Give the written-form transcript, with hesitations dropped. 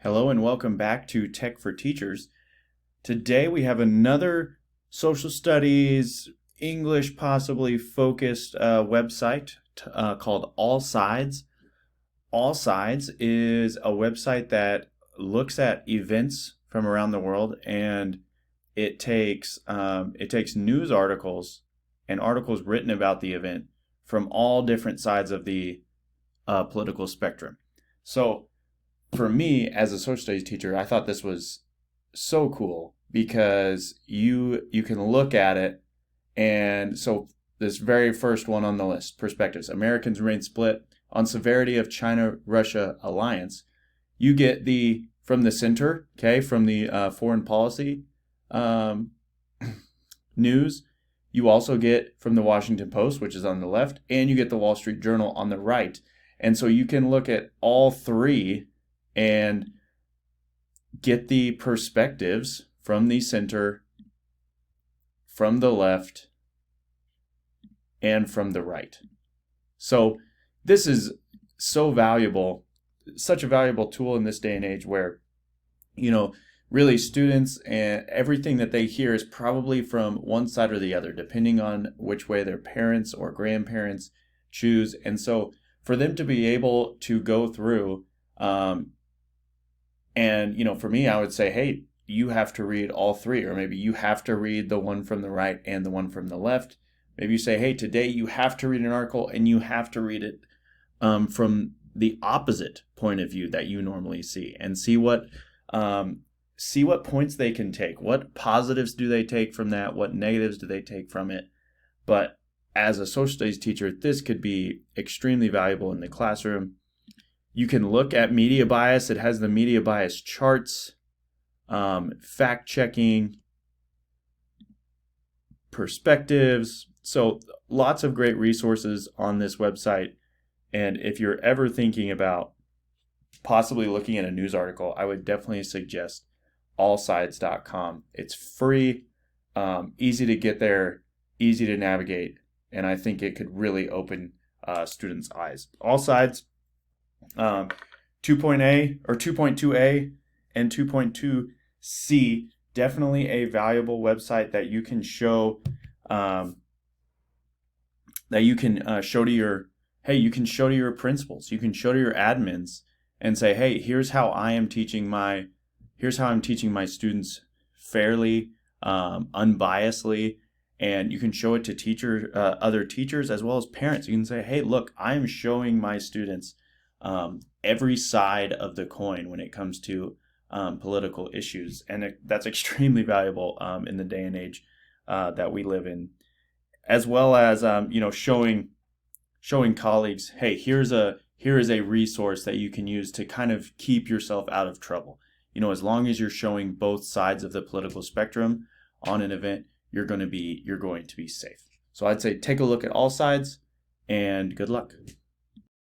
Hello and welcome back to Tech for Teachers. Today we have another social studies, English possibly focused website called AllSides. AllSides is a website that looks at events from around the world, and it takes news articles and articles written about the event from all different sides of the political spectrum. So for me, as a social studies teacher, I thought this was so cool because you can look at it, and so this very first one on the list, perspectives. Americans remain split on severity of China-Russia alliance. You get from the center, okay, from the foreign policy news. You also get from the Washington Post, which is on the left, and you get the Wall Street Journal on the right. And so you can look at all three and get the perspectives from the center, from the left, and from the right. So this is so valuable, such a valuable tool in this day and age where, really students and everything that they hear is probably from one side or the other, depending on which way their parents or grandparents choose. And so for them to be able to go through and, for me, I would say, hey, you have to read all three, or maybe you have to read the one from the right and the one from the left. Maybe you say, hey, today you have to read an article and you have to read it from the opposite point of view that you normally see, and see what points they can take. What positives do they take from that? What negatives do they take from it? But as a social studies teacher, this could be extremely valuable in the classroom. You can look at media bias. It has the media bias charts, fact checking, perspectives. So lots of great resources on this website. And if you're ever thinking about possibly looking at a news article, I would definitely suggest allsides.com. It's free, easy to get there, easy to navigate, and I think it could really open students' eyes. AllSides 2.A or 2.2A and 2.2C, definitely a valuable website that you can show show to your principals, you can show to your admins and say, hey, here's how I'm teaching my students fairly, unbiasedly. And you can show it to other teachers as well as parents. You can say, hey, look, I'm showing my students every side of the coin when it comes to political issues. And that's extremely valuable in the day and age that we live in. As well as, showing colleagues, hey, here is a resource that you can use to kind of keep yourself out of trouble. As long as you're showing both sides of the political spectrum on an event, you're going to be safe. So I'd say take a look at AllSides, and good luck.